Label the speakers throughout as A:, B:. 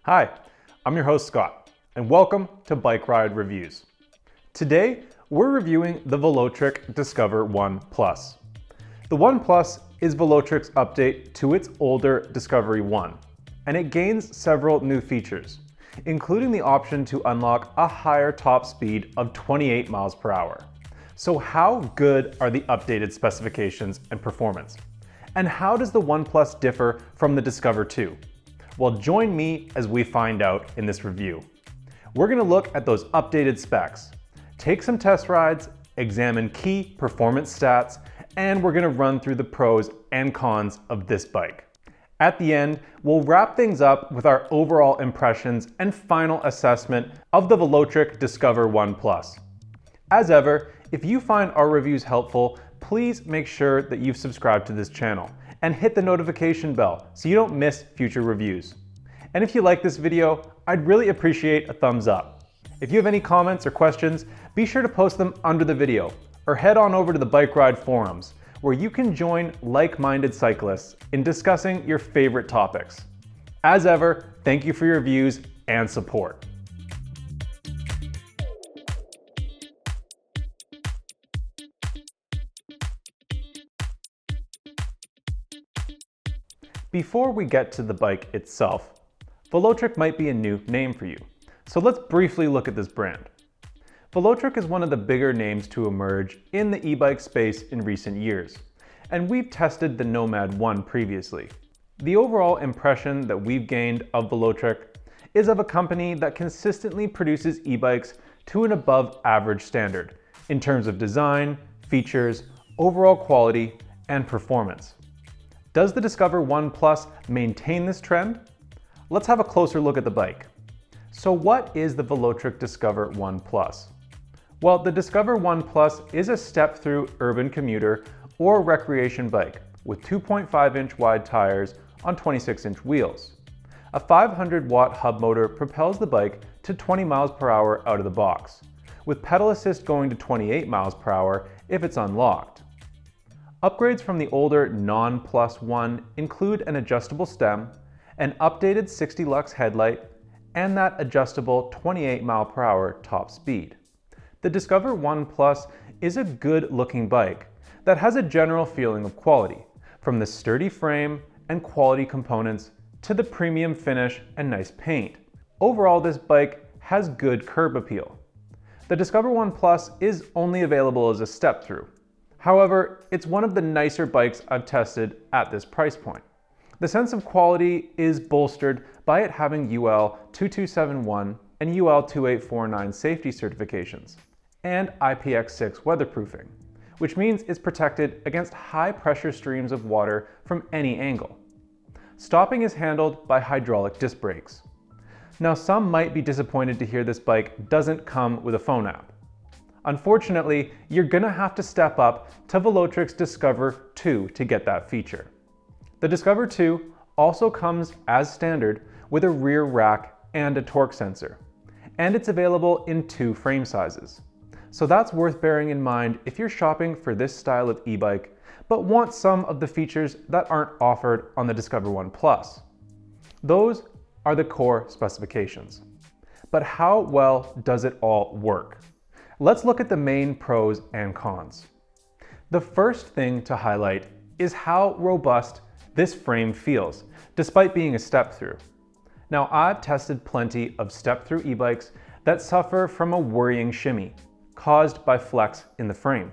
A: Hi, I'm your host Scott, and welcome to Bike Ride Reviews. Today, we're reviewing the Velotric Discover One Plus. The One Plus is Velotric's update to its older Discovery One, and it gains several new features, including the option to unlock a higher top speed of 28 miles per hour. So how good are the updated specifications and performance? And how does the One Plus differ from the Discover 2? Well, join me as we find out in this review. We're going to look at those updated specs, take some test rides, examine key performance stats, and we're going to run through the pros and cons of this bike. At the end, we'll wrap things up with our overall impressions and final assessment of the Velotric Discover One Plus. As ever, if you find our reviews helpful, please make sure that you've subscribed to this channel and hit the notification bell so you don't miss future reviews. And if you like this video, I'd really appreciate a thumbs up. If you have any comments or questions, be sure to post them under the video or head on over to the Bike Ride forums where you can join like-minded cyclists in discussing your favorite topics. As ever, thank you for your views and support. Before we get to the bike itself, Velotric might be a new name for you, so let's briefly look at this brand. Velotric is one of the bigger names to emerge in the e-bike space in recent years, and we've tested the Nomad 1 previously. The overall impression that we've gained of Velotric is of a company that consistently produces e-bikes to an above average standard in terms of design, features, overall quality, and performance. Does the Discover One Plus maintain this trend? Let's have a closer look at the bike. So what is the Velotric Discover One Plus? Well, the Discover One Plus is a step-through urban commuter or recreation bike with 2.5-inch wide tires on 26-inch wheels. A 500-watt hub motor propels the bike to 20 miles per hour out of the box, with pedal assist going to 28 miles per hour if it's unlocked. Upgrades from the older Non-Plus One include an adjustable stem, an updated 60 lux headlight, and that adjustable 28 mile per hour top speed. The Discover One Plus is a good-looking bike that has a general feeling of quality, from the sturdy frame and quality components to the premium finish and nice paint. Overall, this bike has good curb appeal. The Discover One Plus is only available as a step-through. However, it's one of the nicer bikes I've tested at this price point. The sense of quality is bolstered by it having UL 2271 and UL 2849 safety certifications and IPX6 weatherproofing, which means it's protected against high pressure streams of water from any angle. Stopping is handled by hydraulic disc brakes. Now, some might be disappointed to hear this bike doesn't come with a phone app. Unfortunately, you're gonna have to step up to Velotric's Discover 2 to get that feature. The Discover 2 also comes as standard with a rear rack and a torque sensor, and it's available in 2 frame sizes. So that's worth bearing in mind if you're shopping for this style of e-bike, but want some of the features that aren't offered on the Discover One Plus. Those are the core specifications. But how well does it all work? Let's look at the main pros and cons. The first thing to highlight is how robust this frame feels, despite being a step-through. Now, I've tested plenty of step-through e-bikes that suffer from a worrying shimmy caused by flex in the frame.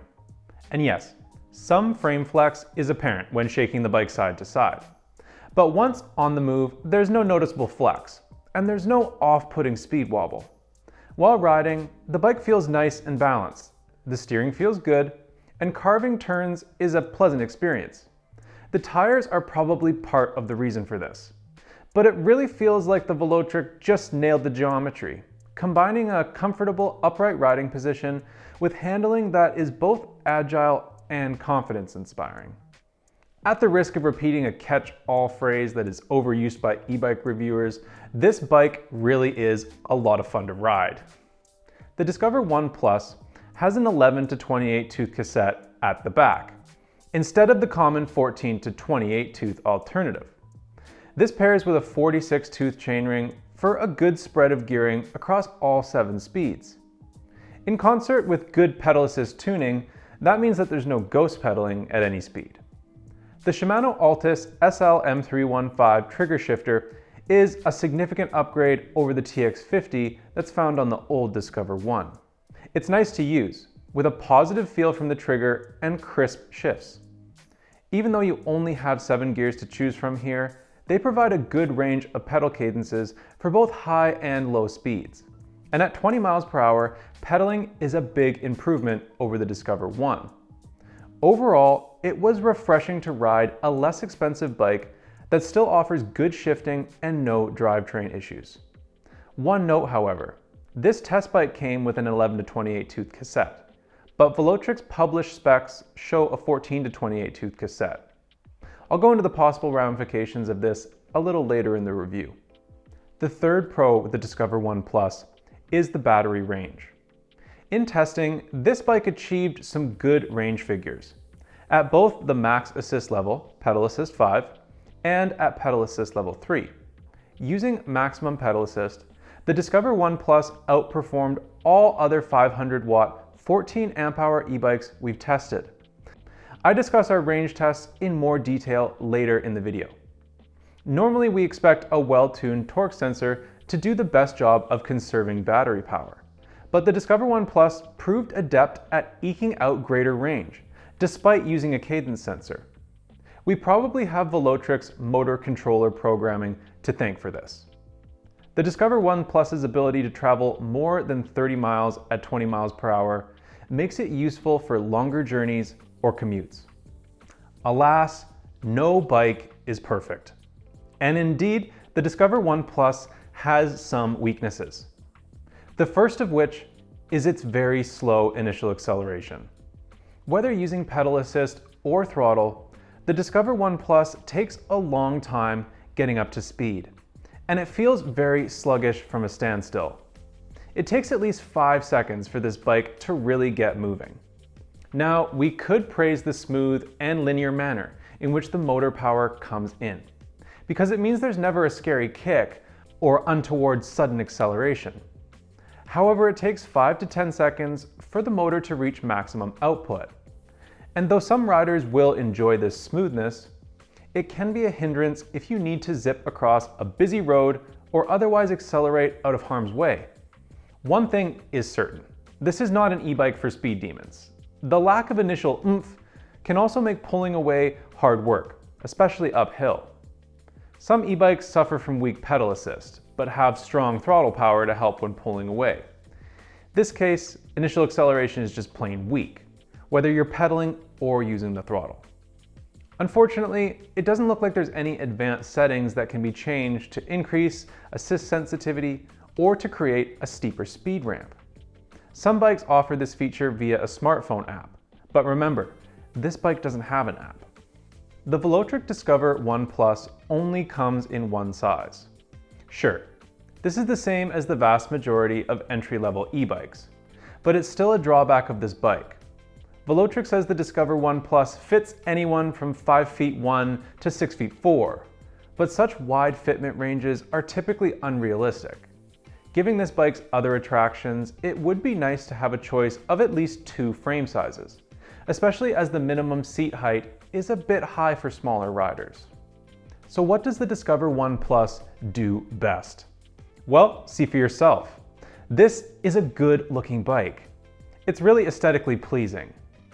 A: And yes, some frame flex is apparent when shaking the bike side to side. But once on the move, there's no noticeable flex, and there's no off-putting speed wobble. While riding, the bike feels nice and balanced, the steering feels good, and carving turns is a pleasant experience. The tires are probably part of the reason for this, but it really feels like the Velotric just nailed the geometry, combining a comfortable upright riding position with handling that is both agile and confidence-inspiring. At the risk of repeating a catch-all phrase that is overused by e-bike reviewers, this bike really is a lot of fun to ride. The Discover One Plus has an 11 to 28 tooth cassette at the back, instead of the common 14 to 28 tooth alternative. This pairs with a 46 tooth chainring for a good spread of gearing across all 7 speeds. In concert with good pedal assist tuning, that means that there's no ghost pedaling at any speed. The Shimano Altus SL M315 trigger shifter is a significant upgrade over the TX50 that's found on the old Discover 1. It's nice to use, with a positive feel from the trigger and crisp shifts. Even though you only have 7 gears to choose from here, they provide a good range of pedal cadences for both high and low speeds. And at 20 miles per hour, pedaling is a big improvement over the Discover 1. Overall, it was refreshing to ride a less expensive bike that still offers good shifting and no drivetrain issues. One note, however, this test bike came with an 11 to 28 tooth cassette, but Velotric's published specs show a 14 to 28 tooth cassette. I'll go into the possible ramifications of this a little later in the review. The third pro with the Discover 1 Plus is the battery range. In testing, this bike achieved some good range figures at both the max assist level, pedal assist 5, and at pedal assist level 3. Using maximum pedal assist, the Discover 1 Plus outperformed all other 500 watt 14 amp hour e-bikes we've tested. I discuss our range tests in more detail later in the video. Normally we expect a well-tuned torque sensor to do the best job of conserving battery power, but the Discover 1 Plus proved adept at eking out greater range, despite using a cadence sensor. We probably have Velotric's motor controller programming to thank for this. The Discover 1 Plus's ability to travel more than 30 miles at 20 miles per hour makes it useful for longer journeys or commutes. Alas, no bike is perfect. And indeed, the Discover 1 Plus has some weaknesses. The first of which is its very slow initial acceleration. Whether using pedal assist or throttle, the Discover 1 Plus takes a long time getting up to speed, and it feels very sluggish from a standstill. It takes at least 5 seconds for this bike to really get moving. Now, we could praise the smooth and linear manner in which the motor power comes in, because it means there's never a scary kick or untoward sudden acceleration. However, it takes 5 to 10 seconds for the motor to reach maximum output. And though some riders will enjoy this smoothness, it can be a hindrance if you need to zip across a busy road or otherwise accelerate out of harm's way. One thing is certain, this is not an e-bike for speed demons. The lack of initial oomph can also make pulling away hard work, especially uphill. Some e-bikes suffer from weak pedal assist, but have strong throttle power to help when pulling away. This case, initial acceleration is just plain weak, whether you're pedaling or using the throttle. Unfortunately, it doesn't look like there's any advanced settings that can be changed to increase assist sensitivity or to create a steeper speed ramp. Some bikes offer this feature via a smartphone app, but remember, this bike doesn't have an app. The Velotric Discover 1 Plus only comes in one size. Sure, this is the same as the vast majority of entry-level e-bikes, but it's still a drawback of this bike. Velotric says the Discover 1 Plus fits anyone from 5 feet 1 to 6 feet 4, but such wide fitment ranges are typically unrealistic. Giving this bike's other attractions, it would be nice to have a choice of at least 2 frame sizes, especially as the minimum seat height is a bit high for smaller riders. So what does the Discover 1 Plus do best? Well, see for yourself. This is a good looking bike. It's really aesthetically pleasing.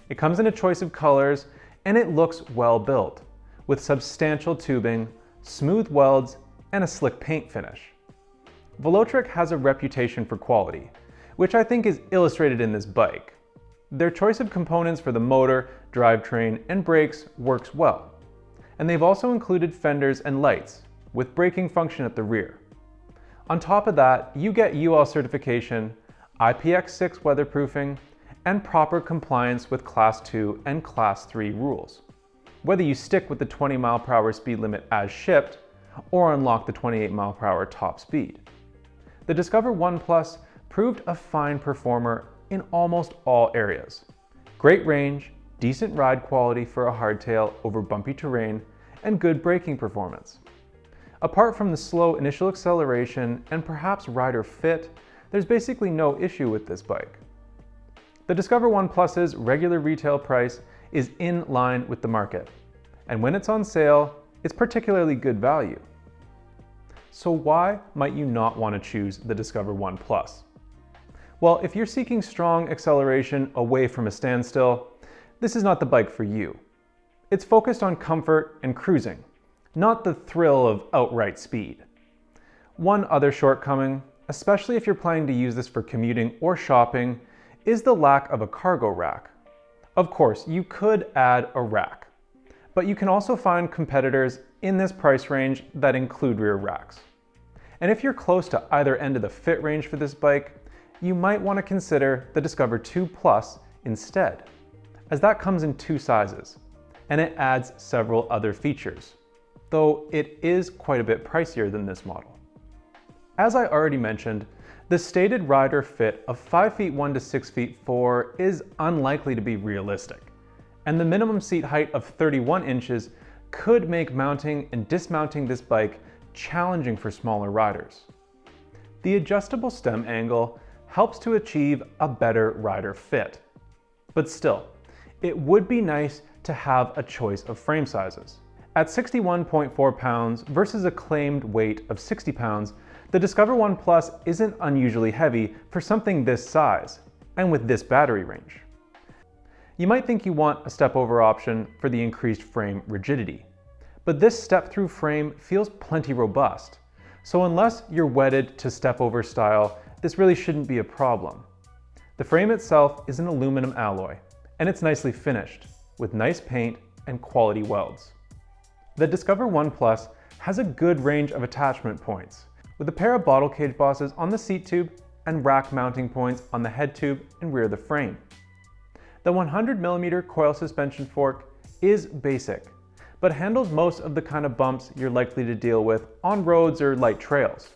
A: It comes in a choice of colors and it looks well built, with substantial tubing, smooth welds, and a slick paint finish. Velotric has a reputation for quality, which I think is illustrated in this bike. Their choice of components for the motor, drivetrain, and brakes works well. And they've also included fenders and lights, with braking function at the rear. On top of that, you get UL certification, IPX6 weatherproofing, and proper compliance with Class 2 and Class 3 rules, whether you stick with the 20 mile per hour speed limit as shipped, or unlock the 28 mile per hour top speed. The Discover 1 Plus proved a fine performer in almost all areas. Great range, decent ride quality for a hardtail over bumpy terrain, and good braking performance. Apart from the slow initial acceleration and perhaps rider fit, there's basically no issue with this bike. The Discover One Plus's regular retail price is in line with the market, and when it's on sale, it's particularly good value. So why might you not want to choose the Discover One Plus? Well, if you're seeking strong acceleration away from a standstill, this is not the bike for you. It's focused on comfort and cruising, not the thrill of outright speed. One other shortcoming, especially if you're planning to use this for commuting or shopping, is the lack of a cargo rack. Of course, you could add a rack, but you can also find competitors in this price range that include rear racks. And if you're close to either end of the fit range for this bike, you might want to consider the Discover 2 Plus instead, as that comes in 2 sizes, and it adds several other features, though it is quite a bit pricier than this model. As I already mentioned, the stated rider fit of 5 feet 1 to 6 feet 4 is unlikely to be realistic, and the minimum seat height of 31 inches could make mounting and dismounting this bike challenging for smaller riders. The adjustable stem angle helps to achieve a better rider fit, but still, it would be nice to have a choice of frame sizes. At 61.4 pounds versus a claimed weight of 60 pounds, the Discover One Plus isn't unusually heavy for something this size, and with this battery range. You might think you want a step-over option for the increased frame rigidity, but this step-through frame feels plenty robust, so unless you're wedded to step-over style, this really shouldn't be a problem. The frame itself is an aluminum alloy, and it's nicely finished, with nice paint and quality welds. The Discover One Plus has a good range of attachment points, with a pair of bottle cage bosses on the seat tube and rack mounting points on the head tube and rear of the frame. The 100mm coil suspension fork is basic, but handles most of the kind of bumps you're likely to deal with on roads or light trails.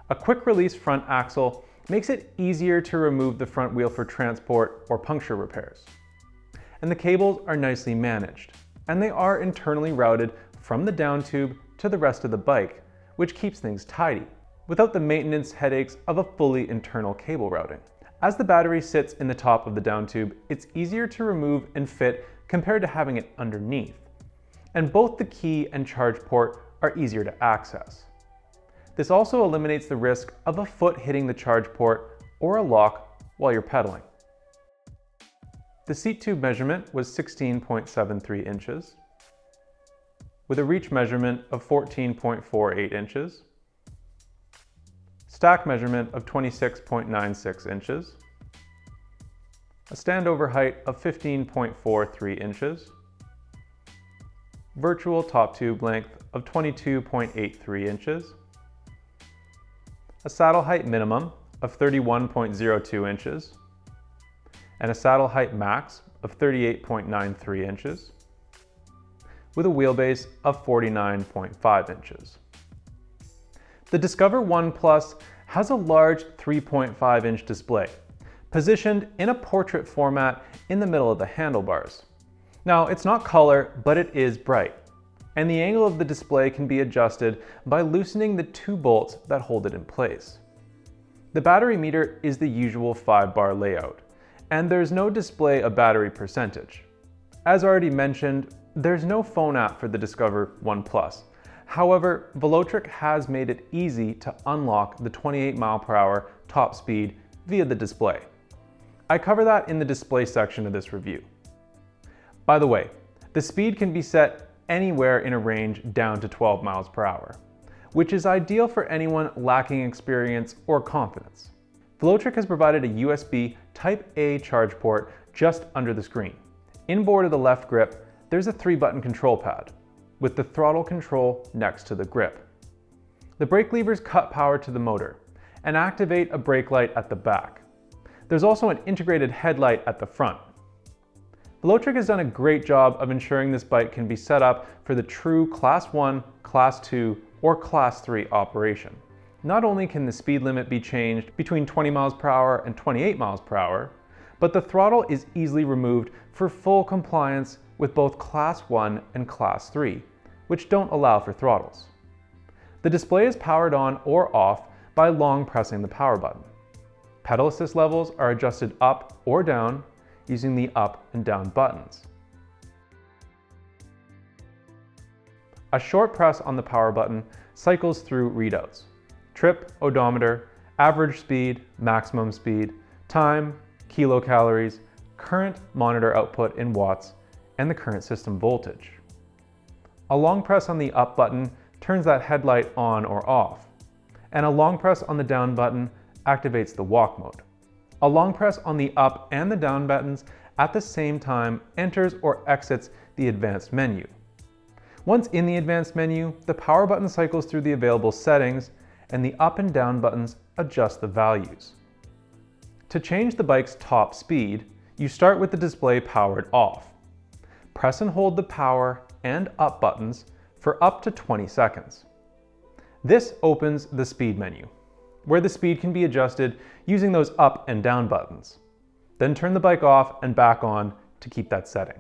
A: A quick release front axle makes it easier to remove the front wheel for transport or puncture repairs. And the cables are nicely managed, and they are internally routed from the down tube to the rest of the bike, which keeps things tidy, without the maintenance headaches of a fully internal cable routing. As the battery sits in the top of the down tube, it's easier to remove and fit compared to having it underneath. And both the key and charge port are easier to access. This also eliminates the risk of a foot hitting the charge port or a lock while you're pedaling. The seat tube measurement was 16.73 inches, with a reach measurement of 14.48 inches, stack measurement of 26.96 inches, a standover height of 15.43 inches, virtual top tube length of 22.83 inches, a saddle height minimum of 31.02 inches, and a saddle height max of 38.93 inches, with a wheelbase of 49.5 inches. The Discover One Plus has a large 3.5-inch display, positioned in a portrait format in the middle of the handlebars. Now, it's not color, but it is bright, and the angle of the display can be adjusted by loosening the 2 bolts that hold it in place. The battery meter is the usual 5-bar layout, and there's no display of battery percentage. As already mentioned, there's no phone app for the Discover One Plus. However, Velotric has made it easy to unlock the 28 mph top speed via the display. I cover that in the display section of this review. By the way, the speed can be set anywhere in a range down to 12 mph, which is ideal for anyone lacking experience or confidence. Velotric has provided a USB Type-A charge port just under the screen. Inboard of the left grip, there's a 3-button control pad, with the throttle control next to the grip. The brake levers cut power to the motor and activate a brake light at the back. There's also an integrated headlight at the front. Velotric has done a great job of ensuring this bike can be set up for the true Class 1, Class 2, or Class 3 operation. Not only can the speed limit be changed between 20 mph and 28 mph, but the throttle is easily removed for full compliance with both Class 1 and Class 3, which don't allow for throttles. The display is powered on or off by long pressing the power button. Pedal assist levels are adjusted up or down using the up and down buttons. A short press on the power button cycles through readouts: trip, odometer, average speed, maximum speed, time, kilocalories, current monitor output in watts, and the current system voltage. A long press on the up button turns that headlight on or off, and a long press on the down button activates the walk mode. A long press on the up and the down buttons at the same time enters or exits the advanced menu. Once in the advanced menu, the power button cycles through the available settings, and the up and down buttons adjust the values. To change the bike's top speed, you start with the display powered off. Press and hold the power and up buttons for up to 20 seconds. This opens the speed menu, where the speed can be adjusted using those up and down buttons. Then turn the bike off and back on to keep that setting.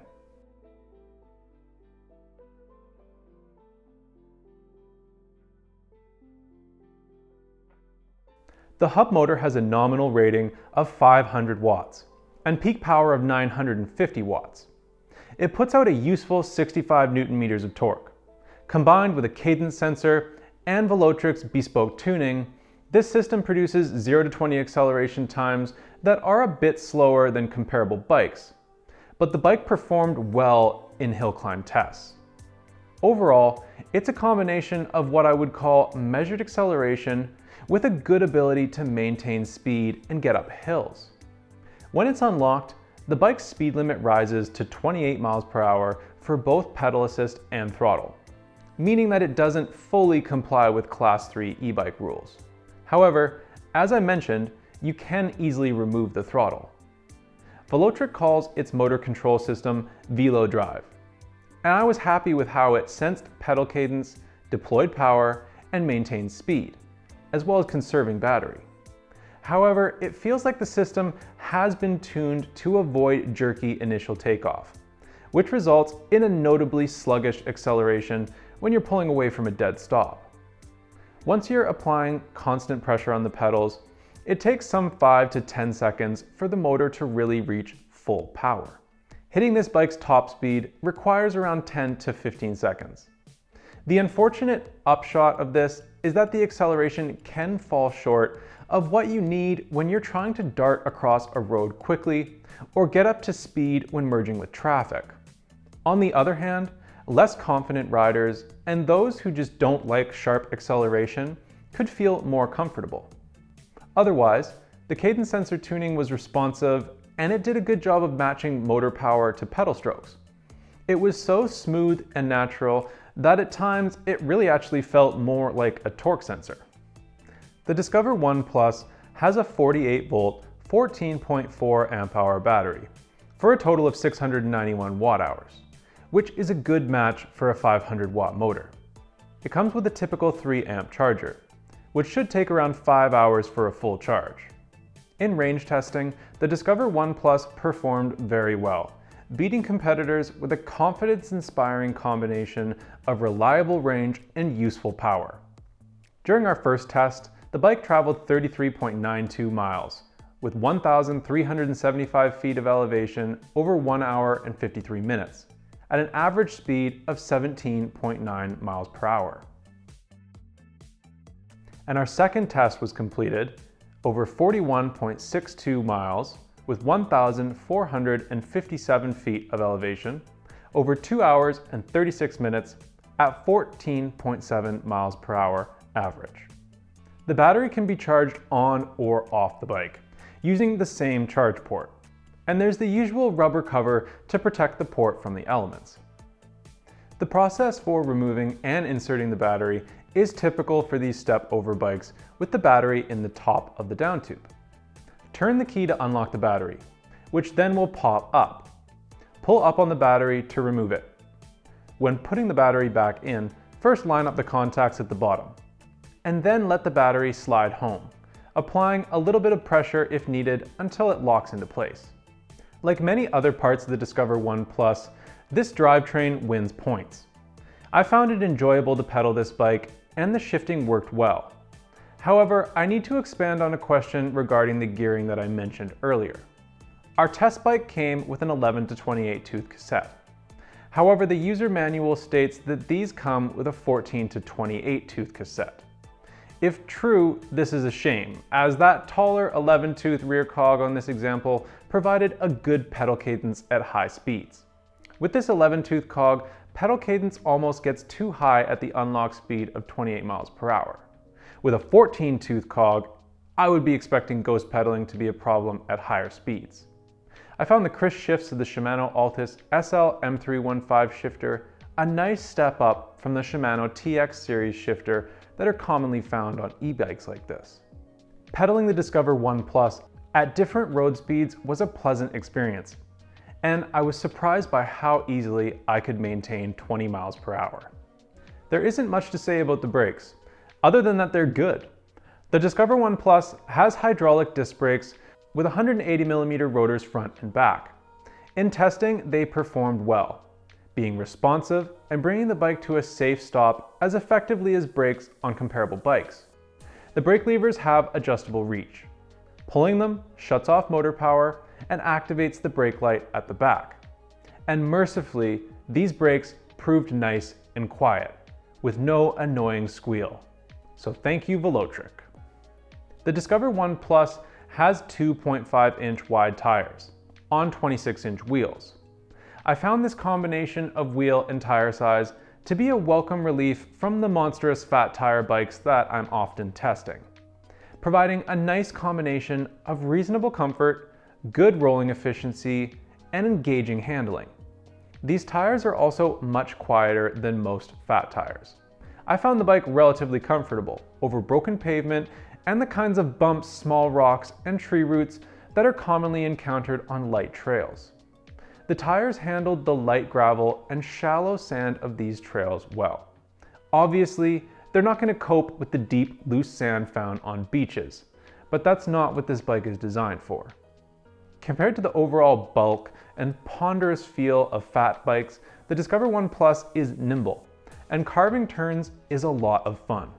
A: The hub motor has a nominal rating of 500 watts and peak power of 950 watts. It puts out a useful 65 Newton meters of torque. Combined with a cadence sensor and Velotric's bespoke tuning, this system produces 0 to 20 acceleration times that are a bit slower than comparable bikes, but the bike performed well in hill climb tests. Overall, it's a combination of what I would call measured acceleration with a good ability to maintain speed and get up hills. When it's unlocked, the bike's speed limit rises to 28 miles per hour for both pedal assist and throttle, meaning that it doesn't fully comply with Class 3 e-bike rules. However, as I mentioned, you can easily remove the throttle. Velotric calls its motor control system Velotric, and I was happy with how it sensed pedal cadence, deployed power, and maintained speed, as well as conserving battery. However, it feels like the system has been tuned to avoid jerky initial takeoff, which results in a notably sluggish acceleration when you're pulling away from a dead stop. Once you're applying constant pressure on the pedals, it takes some 5 to 10 seconds for the motor to really reach full power. Hitting this bike's top speed requires around 10 to 15 seconds. The unfortunate upshot of this is that the acceleration can fall short of what you need when you're trying to dart across a road quickly or get up to speed when merging with traffic. On the other hand, less confident riders and those who just don't like sharp acceleration could feel more comfortable. Otherwise, the cadence sensor tuning was responsive and it did a good job of matching motor power to pedal strokes. It was so smooth and natural that at times it really actually felt more like a torque sensor. The Discover 1 Plus has a 48 volt, 14.4 amp hour battery for a total of 691 watt hours, which is a good match for a 500 watt motor. It comes with a typical 3 amp charger, which should take around 5 hours for a full charge. In range testing, the Discover 1 Plus performed very well, beating competitors with a confidence-inspiring combination of reliable range and useful power. During our first test, the bike traveled 33.92 miles, with 1,375 feet of elevation over 1 hour and 53 minutes, at an average speed of 17.9 miles per hour. And our second test was completed over 41.62 miles with 1,457 feet of elevation over 2 hours and 36 minutes at 14.7 miles per hour average. The battery can be charged on or off the bike using the same charge port, and there's the usual rubber cover to protect the port from the elements. The process for removing and inserting the battery is typical for these step-over bikes with the battery in the top of the down tube. Turn the key to unlock the battery, which then will pop up. Pull up on the battery to remove it. When putting the battery back in, first line up the contacts at the bottom, and then let the battery slide home, applying a little bit of pressure if needed until it locks into place. Like many other parts of the Discover 1 Plus, this drivetrain wins points. I found it enjoyable to pedal this bike, and the shifting worked well. However, I need to expand on a question regarding the gearing that I mentioned earlier. Our test bike came with an 11 to 28 tooth cassette. However, the user manual states that these come with a 14 to 28 tooth cassette. If true, this is a shame, as that taller 11 tooth rear cog on this example provided a good pedal cadence at high speeds. With this 11 tooth cog, pedal cadence almost gets too high at the unlock speed of 28 miles per hour. With a 14 tooth cog, I would be expecting ghost pedaling to be a problem at higher speeds. I found the crisp shifts of the Shimano Altus SL M315 shifter a nice step up from the Shimano TX series shifter that are commonly found on e-bikes like this. Pedaling the Discover One Plus at different road speeds was a pleasant experience, and I was surprised by how easily I could maintain 20 miles per hour. There isn't much to say about the brakes, other than that they're good. The Discover One Plus has hydraulic disc brakes with 180mm rotors front and back. In testing, they performed well, being responsive and bringing the bike to a safe stop as effectively as brakes on comparable bikes. The brake levers have adjustable reach. Pulling them shuts off motor power and activates the brake light at the back. And mercifully, these brakes proved nice and quiet, with no annoying squeal. So thank you, Velotric. The Discover One Plus has 2.5-inch wide tires on 26-inch wheels. I found this combination of wheel and tire size to be a welcome relief from the monstrous fat tire bikes that I'm often testing, providing a nice combination of reasonable comfort, good rolling efficiency, and engaging handling. These tires are also much quieter than most fat tires. I found the bike relatively comfortable over broken pavement and the kinds of bumps, small rocks, and tree roots that are commonly encountered on light trails. The tires handled the light gravel and shallow sand of these trails well. Obviously, they're not going to cope with the deep, loose sand found on beaches, but that's not what this bike is designed for. Compared to the overall bulk and ponderous feel of fat bikes, the Discover One Plus is nimble, and carving turns is a lot of fun.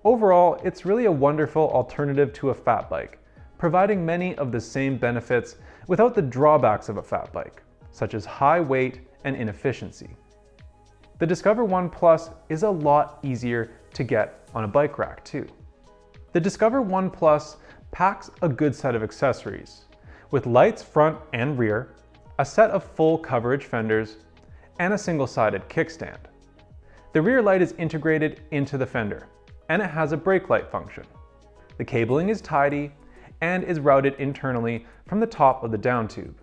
A: Overall, it's really a wonderful alternative to a fat bike, providing many of the same benefits without the drawbacks of a fat bike, such as high weight and inefficiency. The Discover One Plus is a lot easier to get on a bike rack too. The Discover One Plus packs a good set of accessories, with lights front and rear, a set of full coverage fenders, and a single-sided kickstand. The rear light is integrated into the fender, and it has a brake light function. The cabling is tidy and is routed internally from the top of the down tube.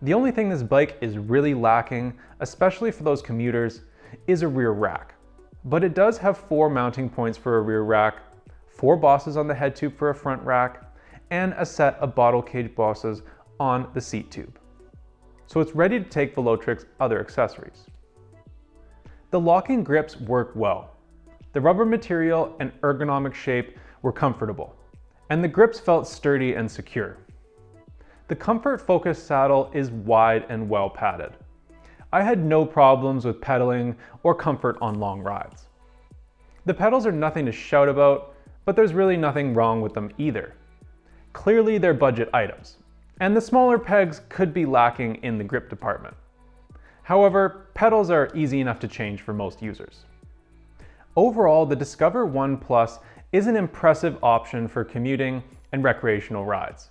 A: The only thing this bike is really lacking, especially for those commuters, is a rear rack. But it does have 4 mounting points for a rear rack, 4 bosses on the head tube for a front rack, and a set of bottle cage bosses on the seat tube. So it's ready to take Velotric's other accessories. The locking grips work well. The rubber material and ergonomic shape were comfortable, and the grips felt sturdy and secure. The Comfort Focus saddle is wide and well padded. I had no problems with pedaling or comfort on long rides. The pedals are nothing to shout about, but there's really nothing wrong with them either. Clearly they're budget items, and the smaller pegs could be lacking in the grip department. However, pedals are easy enough to change for most users. Overall, the Discover One Plus is an impressive option for commuting and recreational rides.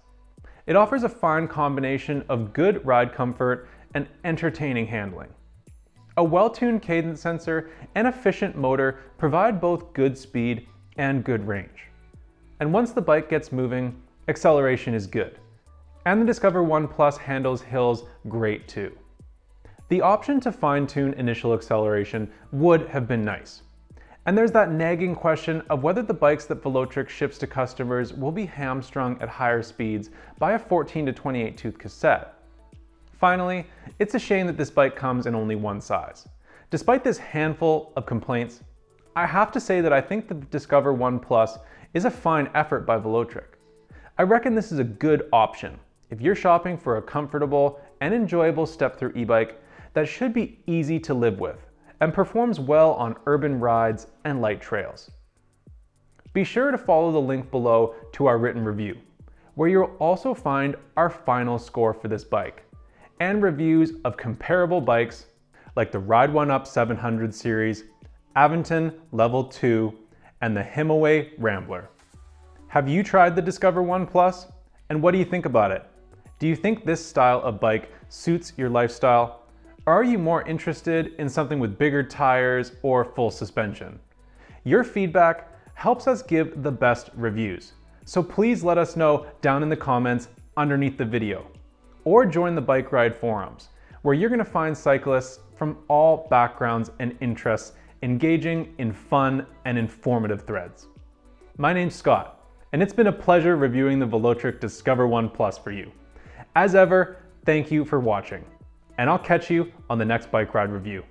A: It offers a fine combination of good ride comfort and entertaining handling. A well-tuned cadence sensor and efficient motor provide both good speed and good range. And once the bike gets moving, acceleration is good. And the Discover One Plus handles hills great too. The option to fine-tune initial acceleration would have been nice. And there's that nagging question of whether the bikes that Velotric ships to customers will be hamstrung at higher speeds by a 14 to 28 tooth cassette. Finally, it's a shame that this bike comes in only one size. Despite this handful of complaints, I have to say that I think the Discover One Plus is a fine effort by Velotric. I reckon this is a good option if you're shopping for a comfortable and enjoyable step-through e-bike that should be easy to live with and performs well on urban rides and light trails. Be sure to follow the link below to our written review, where you'll also find our final score for this bike, and reviews of comparable bikes like the Ride One Up 700 series, Aventon Level 2, and the Himaway Rambler. Have you tried the Discover One Plus? And what do you think about it? Do you think this style of bike suits your lifestyle? Or are you more interested in something with bigger tires or full suspension? Your feedback helps us give the best reviews. So please let us know down in the comments underneath the video, or join the Bike Ride forums, where you're gonna find cyclists from all backgrounds and interests engaging in fun and informative threads. My name's Scott, and it's been a pleasure reviewing the Velotric Discover One Plus for you. As ever, thank you for watching, and I'll catch you on the next Bike Ride review.